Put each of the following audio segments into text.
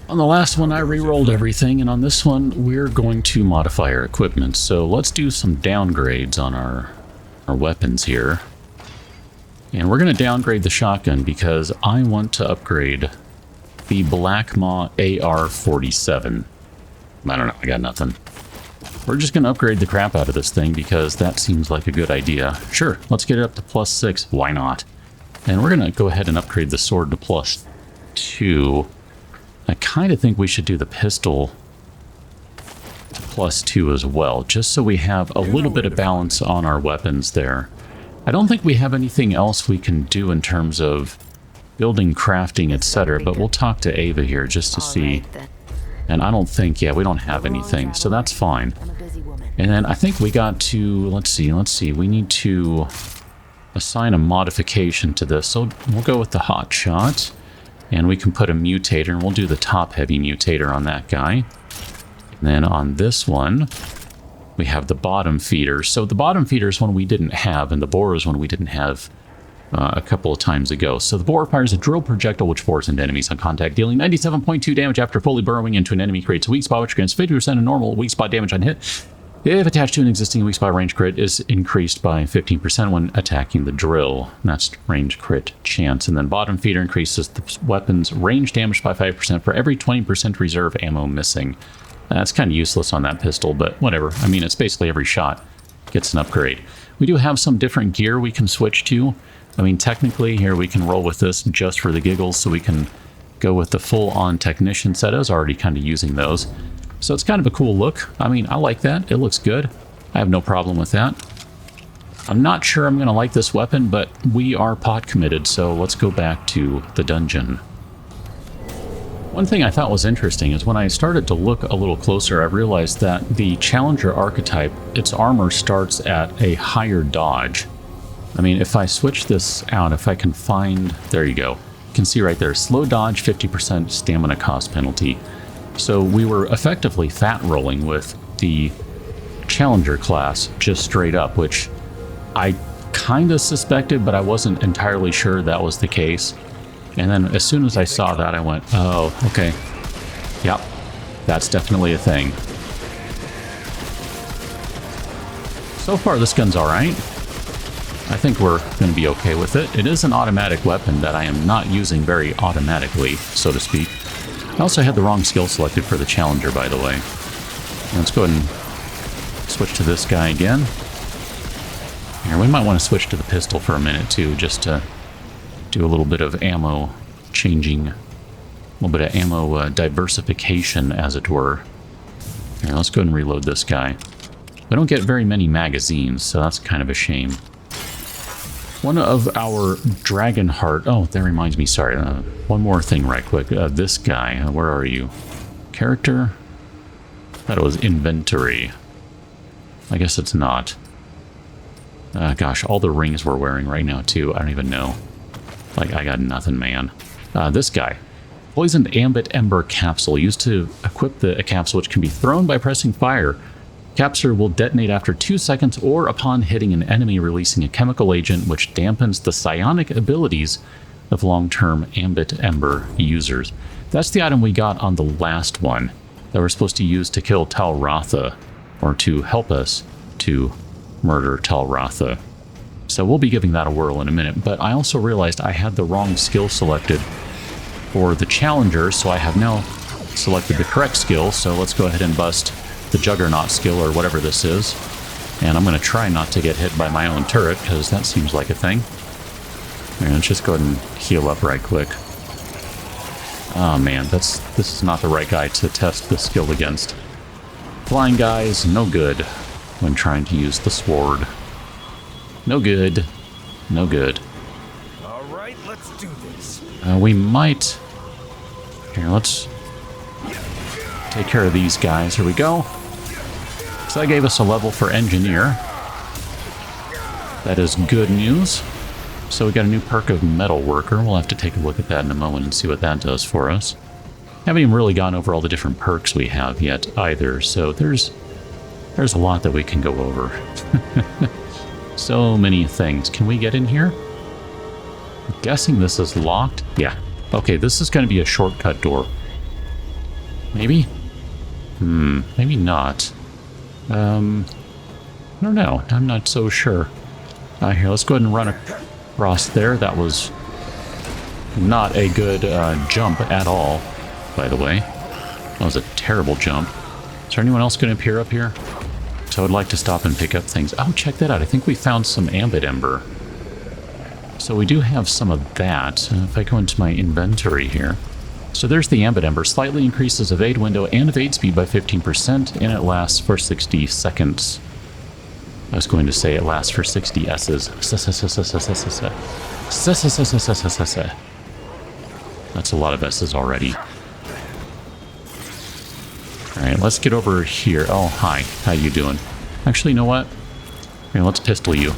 On the last one, I re-rolled everything, and on this one, we're going to modify our equipment. So let's do some downgrades on our weapons here. And we're going to downgrade the shotgun because I want to upgrade the Black Maw AR-47. I don't know, I got nothing. We're just going to upgrade the crap out of this thing because that seems like a good idea. Sure, let's get it up to +6. Why not? And we're going to go ahead and upgrade the sword to +2. I kind of think we should do the pistol to +2 as well, just so we have a little bit of balance on our weapons there. I don't think we have anything else we can do in terms of building, crafting, etc., but we'll talk to Ava here just to see. And I don't think, yeah, we don't have anything, so that's fine. And then I think we got to, let's see, we need to assign a modification to this. So we'll go with the hot shot, and we can put a mutator, and we'll do the top-heavy mutator on that guy. And then on this one, we have the bottom feeder. So the bottom feeder is one we didn't have, and the bore is one we didn't have a couple of times ago. So the bore fires a drill projectile which bores into enemies on contact, dealing 97.2 damage after fully burrowing into an enemy, creates a weak spot which grants 50% of normal weak spot damage on hit. If attached to an existing weak spot, range crit is increased by 15% when attacking the drill. That's range crit chance. And then bottom feeder increases the weapon's range damage by 5% for every 20% reserve ammo missing. That's kind of useless on that pistol, but whatever. I mean, it's basically every shot gets an upgrade. We do have some different gear we can switch to. I mean, technically, here we can roll with this just for the giggles, so we can go with the full-on technician set. I was already kind of using those. So it's kind of a cool look. I mean, I like that. It looks good. I have no problem with that. I'm not sure I'm going to like this weapon, but we are pot committed, so let's go back to the dungeon. One thing I thought was interesting is when I started to look a little closer, I realized that the Challenger archetype, its armor starts at a higher dodge. I mean, if I switch this out, if I can find... There you go. You can see right there, slow dodge, 50% stamina cost penalty. So we were effectively fat rolling with the Challenger class just straight up, which I kind of suspected, but I wasn't entirely sure that was the case. And then as soon as I saw that, I went, oh, okay. Yep, that's definitely a thing. So far, this gun's all right. I think we're going to be okay with it. It is an automatic weapon that I am not using very automatically, so to speak. I also had the wrong skill selected for the Challenger, by the way. Let's go ahead and switch to this guy again. Here, we might want to switch to the pistol for a minute, too, just to do a little bit of ammo changing, a little bit of ammo diversification, as it were. Here, let's go ahead and reload this guy. We don't get very many magazines, so that's kind of a shame. One of our Dragon Heart... Oh, that reminds me, sorry. One more thing right quick. This guy, where are you? Character? I thought it was inventory. I guess it's not. Gosh, all the rings we're wearing right now, too. I don't even know. Like, I got nothing, man. This guy. Poisoned Ambit Ember Capsule. Used to equip a capsule which can be thrown by pressing fire. Capsule will detonate after 2 seconds or upon hitting an enemy, releasing a chemical agent which dampens the psionic abilities of long-term Ambit Ember users. That's the item we got on the last one that we're supposed to use to kill Tal Ratha, or to help us to murder Tal Ratha. So we'll be giving that a whirl in a minute, but I also realized I had the wrong skill selected for the Challenger, so I have now selected the correct skill, so let's go ahead and bust the Juggernaut skill, or whatever this is. And I'm going to try not to get hit by my own turret, because that seems like a thing. Here, let's just go ahead and heal up right quick. Oh man, this is not the right guy to test the skill against. Flying guys, no good when trying to use the sword. No good. No good. All right, let's do this. We might... Here, let's take care of these guys. Here we go. So that gave us a level for Engineer. That is good news. So we got a new perk of Metal Worker. We'll have to take a look at that in a moment and see what that does for us. Haven't even really gone over all the different perks we have yet either, so there's a lot that we can go over. So many things. Can we get in here? I'm guessing this is locked. Yeah. Okay, this is going to be a shortcut door. Maybe? Maybe not. I don't know. I'm not so sure. Here, let's go ahead and run across there. That was not a good jump at all, by the way. That was a terrible jump. Is there anyone else going to appear up here? So I'd like to stop and pick up things. Oh, check that out. I think we found some ambit ember. So we do have some of that. If I go into my inventory here. So there's the ambit ember. Slightly increases evade window and evade speed by 15%, and it lasts for 60 seconds. I was going to say it lasts for 60 S's. That's a lot of S's already. Alright, let's get over here. Oh, hi. How you doing? Actually, you know what? Here, let's pistol you.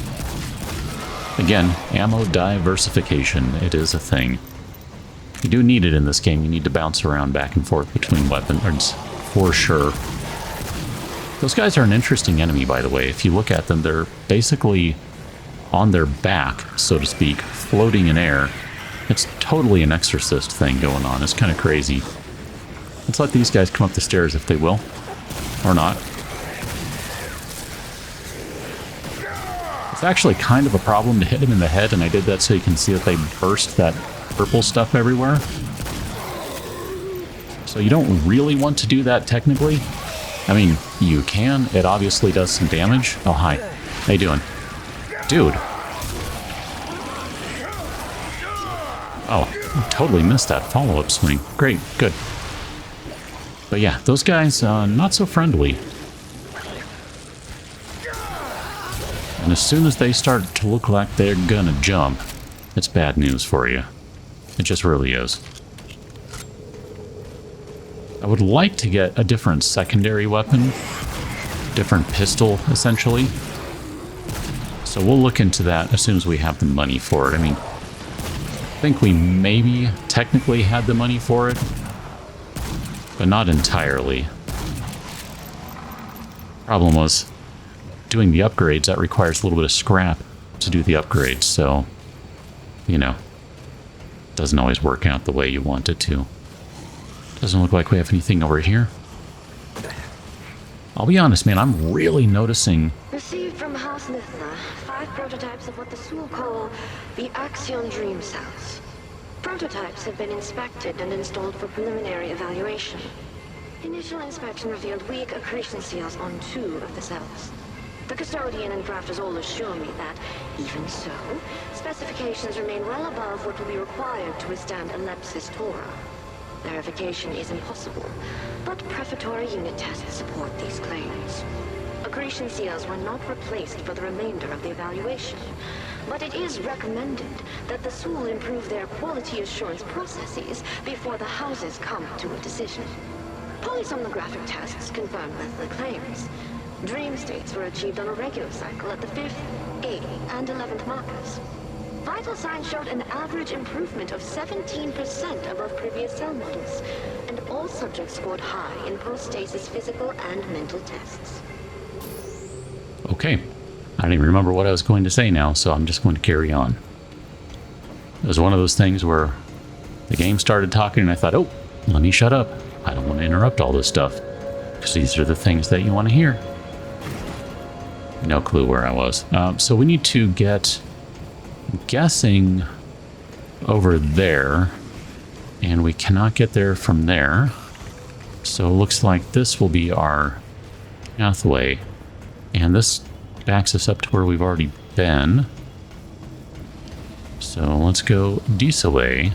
Again, ammo diversification. It is a thing. You do need it in this game. You need to bounce around back and forth between weapons, for sure. Those guys are an interesting enemy, by the way. If you look at them, they're basically on their back, so to speak, floating in air. It's totally an Exorcist thing going on. It's kind of crazy. Let's let these guys come up the stairs if they will. Or not. It's actually kind of a problem to hit them in the head, and I did that so you can see that they burst that purple stuff everywhere. So you don't really want to do that technically. I mean, you can. It obviously does some damage. Oh, hi. How you doing? Dude. Oh, I totally missed that follow-up swing. Great, good. But yeah, those guys, not so friendly. And as soon as they start to look like they're gonna jump, it's bad news for you. It just really is. I would like to get a different secondary weapon. Different pistol, essentially. So we'll look into that as soon as we have the money for it. I mean, I think we maybe technically had the money for it, but not entirely. Problem was, doing the upgrades, that requires a little bit of scrap to do the upgrades, so, you know, doesn't always work out the way you want it to. Doesn't look like we have anything over here. I'll be honest, man, I'm really noticing... Received from House Nithla 5 prototypes of what the Soul call the Axion Dream Cells. Prototypes have been inspected and installed for preliminary evaluation. Initial inspection revealed weak accretion seals on 2 of the cells. The custodian and crafters all assure me that, even so, specifications remain well above what will be required to withstand Elepsis Tora. Verification is impossible, but prefatory unit tests support these claims. Accretion seals were not replaced for the remainder of the evaluation, but it is recommended that the Soul improve their quality assurance processes before the houses come to a decision. Polysomnographic tests confirm the claims. Dream states were achieved on a regular cycle at the 5th, 8th, and 11th markers. Vital signs showed an average improvement of 17% above previous cell models, and all subjects scored high in post-stasis physical and mental tests. Okay. I don't even remember what I was going to say now, so I'm just going to carry on. It was one of those things where the game started talking and I thought, oh, let me shut up. I don't want to interrupt all this stuff, because these are the things that you want to hear. No clue where I was. So we need to get, I'm guessing, over there, and we cannot get there from there. So it looks like this will be our pathway, and this backs us up to where we've already been. So let's go this way.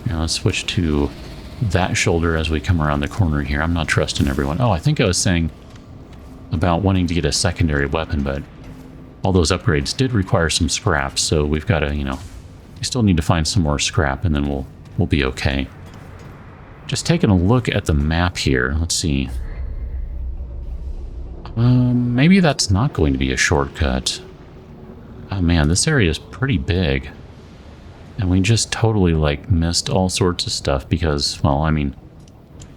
Now let's switch to that shoulder as we come around the corner here. I'm not trusting everyone. Oh, I think I was saying about wanting to get a secondary weapon, but all those upgrades did require some scrap, so we've got to, you know, we still need to find some more scrap, and then we'll be okay. Just taking a look at the map here. Let's see. Maybe that's not going to be a shortcut. Oh man, this area is pretty big. And we just totally, like, missed all sorts of stuff because, well, I mean,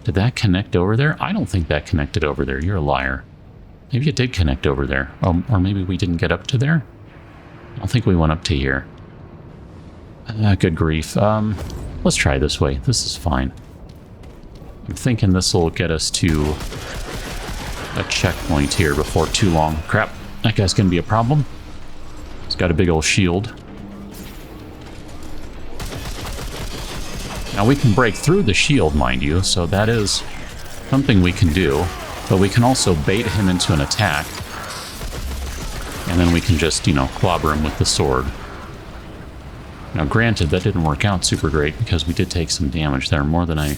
did that connect over there? I don't think that connected over there. You're a liar. Maybe it did connect over there. Oh, or maybe we didn't get up to there? I don't think we went up to here. Good grief. Let's try this way. This is fine. I'm thinking this will get us to a checkpoint here before too long. Crap, that guy's going to be a problem. He's got a big old shield. Now we can break through the shield, mind you, so that is something we can do. But we can also bait him into an attack. And then we can just, you know, clobber him with the sword. Now granted, that didn't work out super great because we did take some damage there, more than I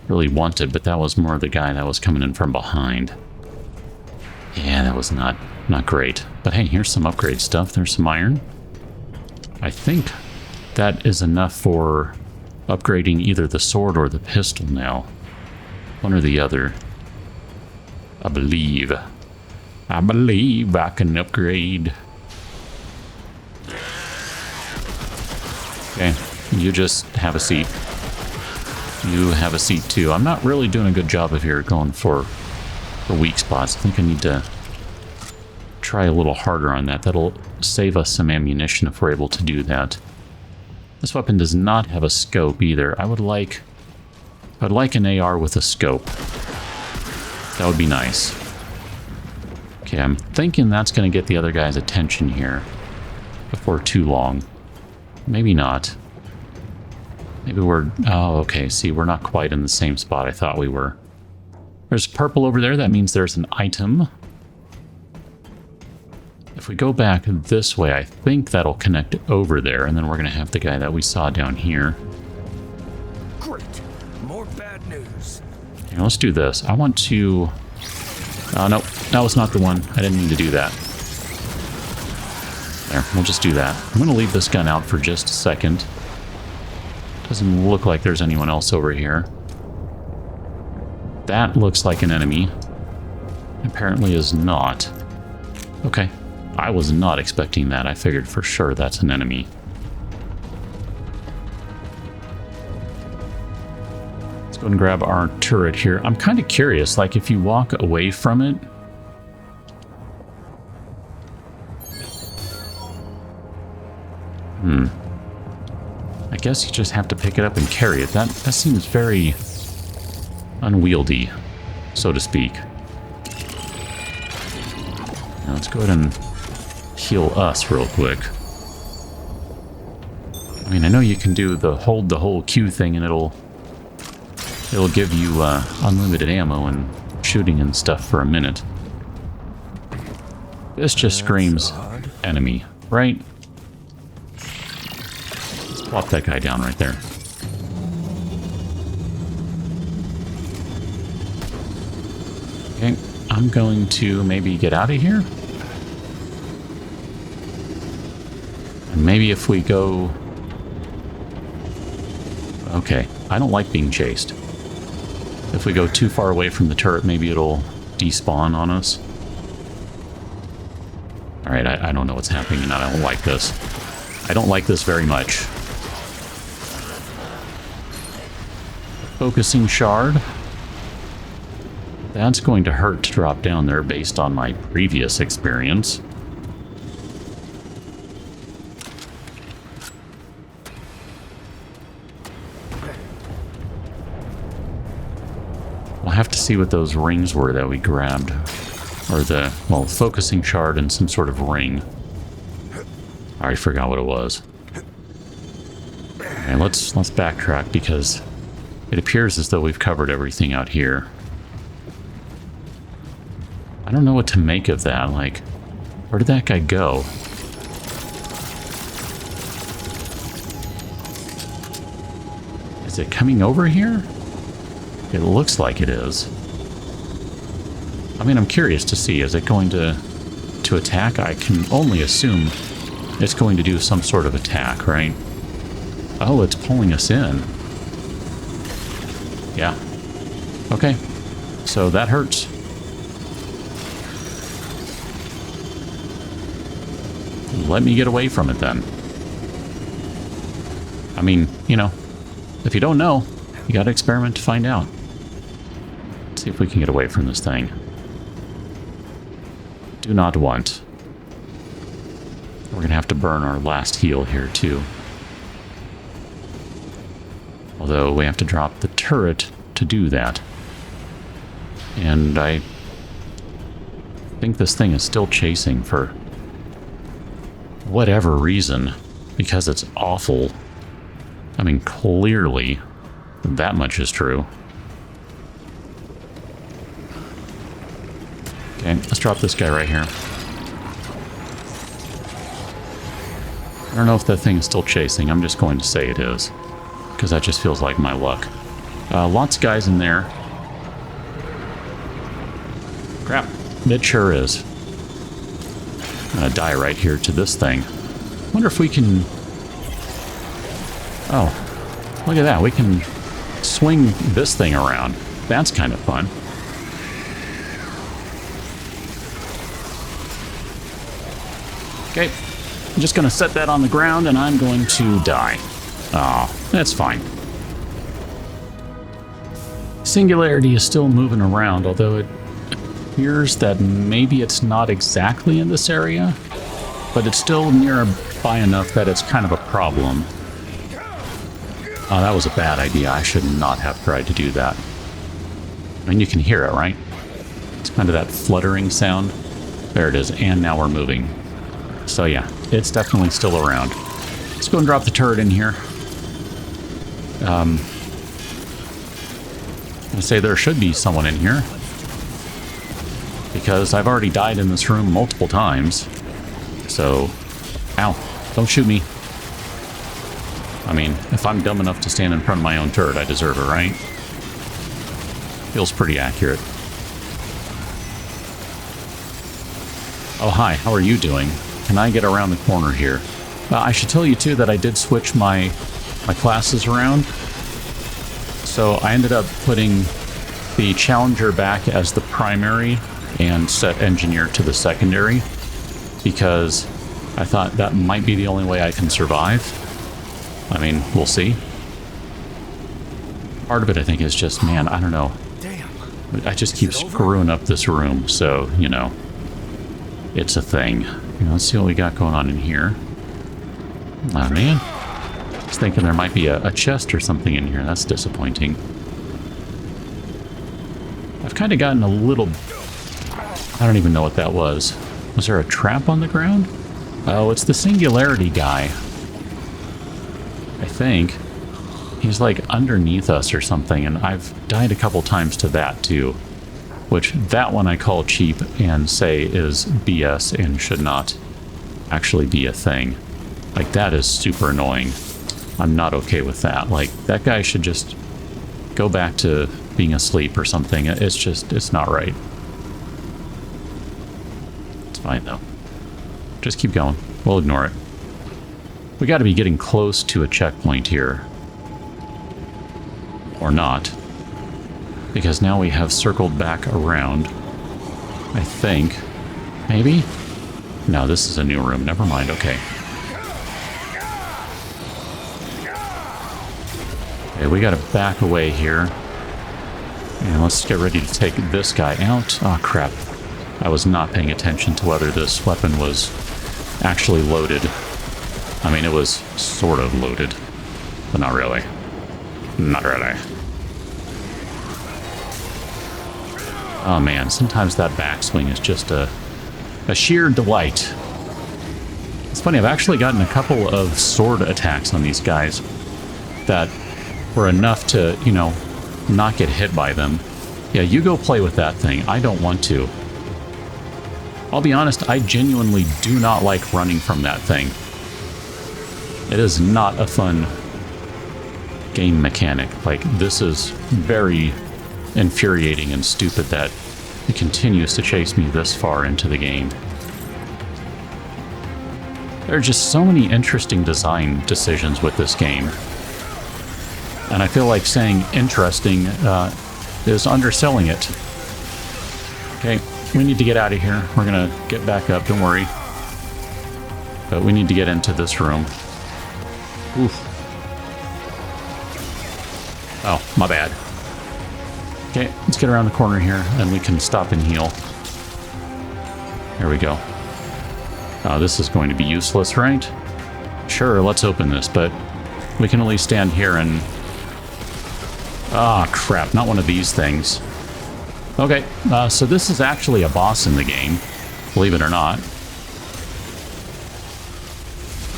really wanted, but that was more the guy that was coming in from behind. Yeah, that was not great. But hey, here's some upgrade stuff. There's some iron. I think that is enough for upgrading either the sword or the pistol now. One or the other. I believe I can upgrade. Okay, you just have a seat. You have a seat too. I'm not really doing a good job of here going for weak spots. I think I need to try a little harder on that. That'll save us some ammunition if we're able to do that. This weapon does not have a scope either. I'd like an AR with a scope. That would be nice. Okay, I'm thinking that's going to get the other guy's attention here before too long. Maybe not. Maybe we're... Oh, okay. See, we're not quite in the same spot I thought we were. There's purple over there. That means there's an item. If we go back this way, I think that'll connect over there, and then we're going to have the guy that we saw down here. Great. More bad news. Okay, let's do this. I want to... Oh, no. That was not the one. I didn't mean to do that. There. We'll just do that. I'm going to leave this gun out for just a second. Doesn't look like there's anyone else over here. That looks like an enemy. Apparently is not. Okay. I was not expecting that. I figured for sure that's an enemy. Let's go and grab our turret here. I'm kind of curious, like if you walk away from it... I guess you just have to pick it up and carry it. That seems very unwieldy, so to speak. Now let's go ahead and heal us real quick. I mean, I know you can do the hold the whole Q thing and it'll give you unlimited ammo and shooting and stuff for a minute. This just screams enemy, right? Plop that guy down right there. Okay, I'm going to maybe get out of here. And maybe if we go... Okay, I don't like being chased. If we go too far away from the turret, maybe it'll despawn on us. Alright, I don't know what's happening and I don't like this. I don't like this very much. Focusing shard. That's going to hurt to drop down there based on my previous experience. We'll have to see what those rings were that we grabbed. Or the, well, focusing shard and some sort of ring. I already forgot what it was. Okay, let's backtrack because it appears as though we've covered everything out here. I don't know what to make of that. Like, where did that guy go? Is it coming over here? It looks like it is. I mean, I'm curious to see. Is it going to attack? I can only assume it's going to do some sort of attack, right? Oh, it's pulling us in. Yeah. Okay. So that hurts. Let me get away from it then. I mean, you know, if you don't know, you gotta experiment to find out. Let's see if we can get away from this thing. Do not want. We're gonna have to burn our last heal here too. Although we have to drop the turret to do that. And I think this thing is still chasing for whatever reason, because it's awful. I mean, clearly that much is true. Okay, let's drop this guy right here. I don't know if that thing is still chasing. I'm just going to say it is, because that just feels like my luck. Lots of guys in there. Crap, it sure is. I'm gonna die right here to this thing. Wonder if we can... Oh, look at that. We can swing this thing around. That's kind of fun. Okay, I'm just going to set that on the ground and I'm going to die. Oh, that's fine. Singularity is still moving around, although it appears that maybe it's not exactly in this area, but it's still nearby enough that it's kind of a problem. Oh, that was a bad idea. I should not have tried to do that. I mean, you can hear it, right? It's kind of that fluttering sound. There it is, and now we're moving. So yeah, it's definitely still around. Let's go and drop the turret in here. I say there should be someone in here, because I've already died in this room multiple times. So, ow, don't shoot me. I mean, if I'm dumb enough to stand in front of my own turret, I deserve it, right? Feels pretty accurate. Oh, hi, how are you doing? Can I get around the corner here? I should tell you, too, that I did switch my classes around. So I ended up putting the Challenger back as the primary and set Engineer to the secondary, because I thought that might be the only way I can survive. I mean, we'll see. Part of it, I think, is just, man, I don't know. Damn. I just keep screwing up this room, so, you know, it's a thing. Let's see what we got going on in here. Oh, man. I was thinking there might be a chest or something in here. That's disappointing. I've kind of gotten a little... I don't even know what that was. Was there a trap on the ground? Oh, it's the Singularity guy. I think. He's like underneath us or something, and I've died a couple times to that too. Which, that one I call cheap and say is BS and should not actually be a thing. Like, that is super annoying. I'm not okay with that. Like, that guy should just go back to being asleep or something. It's just, it's not right. It's fine, though. Just keep going. We'll ignore it. We got to be getting close to a checkpoint here. Or not. Because now we have circled back around. I think. Maybe? No, this is a new room. Never mind. Okay. Okay, we got to back away here. And let's get ready to take this guy out. Oh, crap. I was not paying attention to whether this weapon was actually loaded. I mean, it was sort of loaded, but not really. Not really. Oh man, sometimes that backswing is just a sheer delight. It's funny, I've actually gotten a couple of sword attacks on these guys that were enough to, you know, not get hit by them. Yeah, you go play with that thing. I don't want to. I'll be honest, I genuinely do not like running from that thing. It is not a fun game mechanic. Like, this is very infuriating and stupid that it continues to chase me this far into the game. There are just so many interesting design decisions with this game. And I feel like saying interesting is underselling it. Okay, we need to get out of here. We're gonna get back up, don't worry. But we need to get into this room. Oof. Oh, my bad. Okay, let's get around the corner here, and we can stop and heal. There we go. Oh, this is going to be useless, right? Sure, let's open this, but we can only stand here and... Ah, crap. Not one of these things. Okay, so this is actually a boss in the game, believe it or not.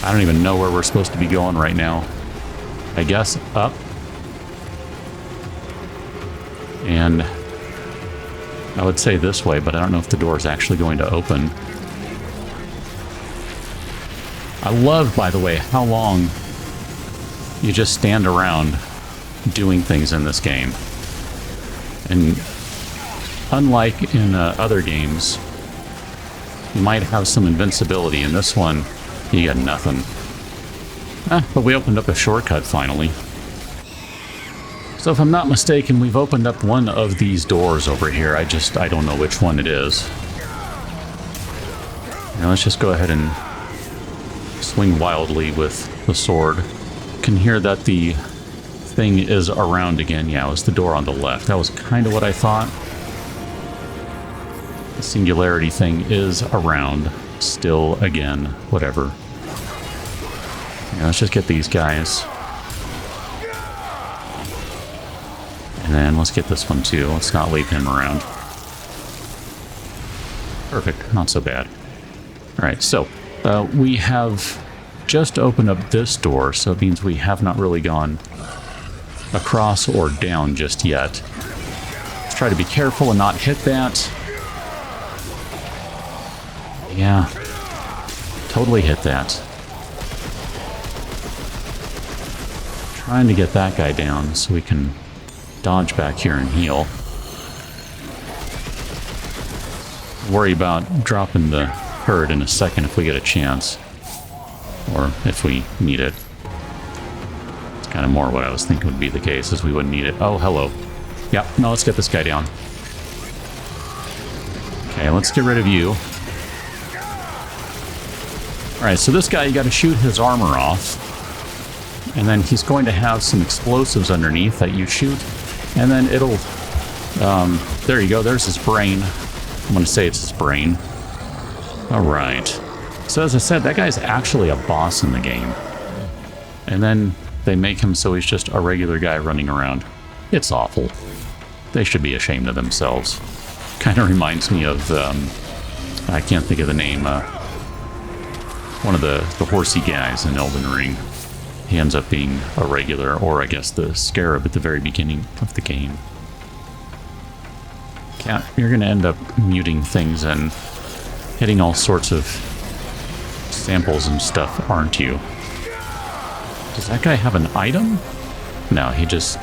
I don't even know where we're supposed to be going right now. I guess up. And I would say this way, but I don't know if the door is actually going to open. I love, by the way, how long you just stand around doing things in this game. And unlike in other games, you might have some invincibility. In this one, you got nothing. But we opened up a shortcut finally. So if I'm not mistaken, we've opened up one of these doors over here. I don't know which one it is. Now let's just go ahead and swing wildly with the sword. You can hear that the thing is around again. Yeah, it was the door on the left. That was kind of what I thought. The singularity thing is around still again. Whatever. Yeah, let's just get these guys. And then let's get this one too. Let's not leave him around. Perfect. Not so bad. Alright, so we have just opened up this door, so it means we have not really gone across or down just yet. Let's try to be careful and not hit that. Yeah. Totally hit that. Trying to get that guy down so we can dodge back here and heal. Worry about dropping the herd in a second if we get a chance. Or if we need it. It's kind of more what I was thinking would be the case, is we wouldn't need it. Oh, hello. Yep, no, let's get this guy down. Okay, let's get rid of you. Alright, so this guy, you gotta shoot his armor off. And then he's going to have some explosives underneath that you shoot. And then it'll... there you go, there's his brain. I'm going to say it's his brain. Alright. So as I said, that guy's actually a boss in the game. And then they make him so he's just a regular guy running around. It's awful. They should be ashamed of themselves. Kind of reminds me of... I can't think of the name. One of the horsey guys in Elden Ring. He ends up being a regular, or I guess the scarab at the very beginning of the game. Cat, you're going to end up muting things and hitting all sorts of samples and stuff, aren't you? Does that guy have an item? No, he just...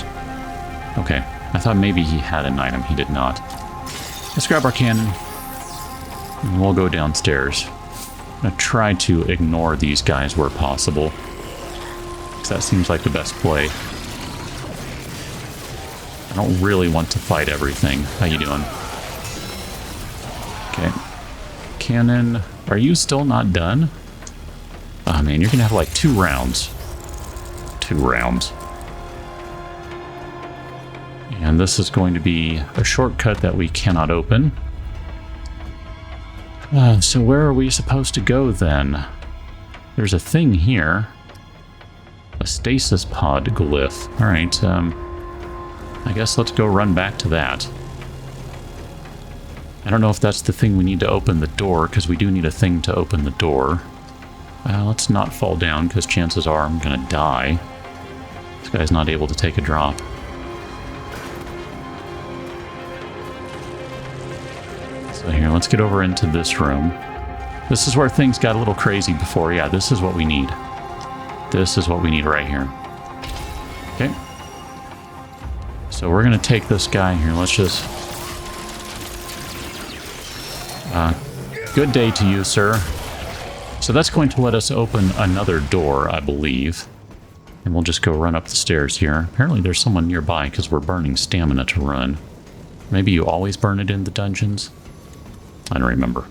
Okay, I thought maybe he had an item. He did not. Let's grab our cannon, and we'll go downstairs. I'm going to try to ignore these guys where possible. That seems like the best play. I don't really want to fight everything. How you doing? Okay. Cannon, are you still not done? Oh man, you're gonna have like 2 rounds. 2 rounds. And this is going to be a shortcut that we cannot open. So where are we supposed to go then? There's a thing here. A stasis pod glyph. Alright, I guess let's go run back to that. I don't know if that's the thing we need to open the door, because we do need a thing to open the door. Let's not fall down, because chances are I'm gonna die. This guy's not able to take a drop. So here, let's get over into this room. This is where things got a little crazy before. Yeah, this is what we need. This is what we need right here. Okay. So we're going to take this guy here. Let's just... good day to you, sir. So that's going to let us open another door, I believe. And we'll just go run up the stairs here. Apparently there's someone nearby because we're burning stamina to run. Maybe you always burn it in the dungeons? I don't remember.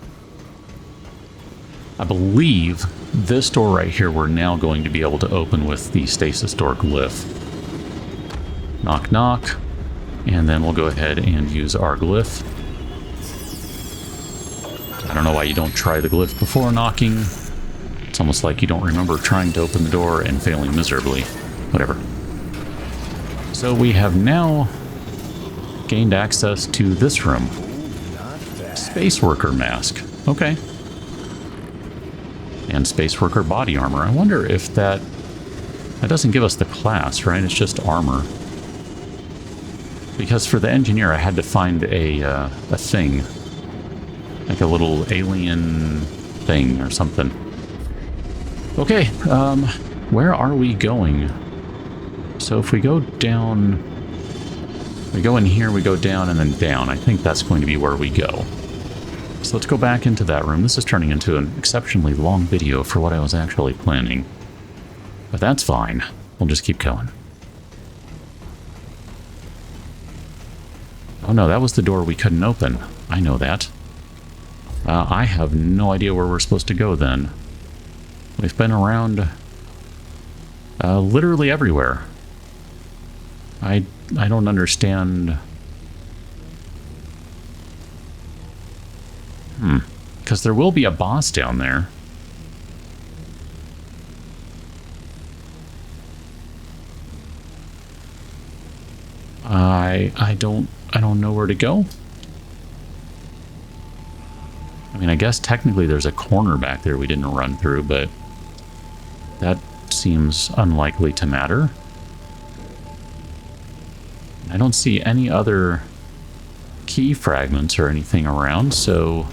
I believe this door right here we're now going to be able to open with the stasis door glyph. Knock, knock. And then we'll go ahead and use our glyph. I don't know why you don't try the glyph before knocking. It's almost like you don't remember trying to open the door and failing miserably. Whatever. So we have now gained access to this room. Space worker mask. Okay. And space worker body armor. I wonder if that doesn't give us the class, right? It's just armor. Because for the engineer, I had to find a thing. Like a little alien thing or something. Okay, where are we going? So if we go down... We go in here, we go down, and then down. I think that's going to be where we go. So let's go back into that room. This is turning into an exceptionally long video for what I was actually planning. But that's fine. We'll just keep going. Oh no, that was the door we couldn't open. I know that. I have no idea where we're supposed to go then. We've been around literally everywhere. I don't understand. Because there will be a boss down there. I don't know where to go. I mean, I guess technically there's a corner back there we didn't run through, but that seems unlikely to matter. I don't see any other key fragments or anything around, so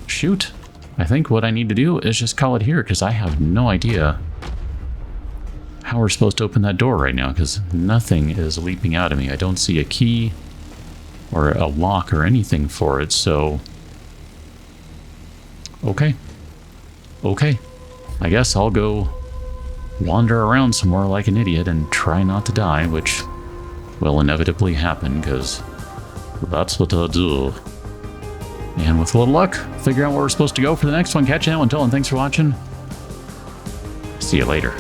shoot. I think what I need to do is just call it here, because I have no idea how we're supposed to open that door right now, because nothing is leaping out at me. I don't see a key or a lock or anything for it, so... Okay. Okay. I guess I'll go wander around somewhere like an idiot and try not to die, which will inevitably happen, because that's what I'll do. And with a little luck, figure out where we're supposed to go for the next one. Catch you now. Until then, thanks for watching. See you later.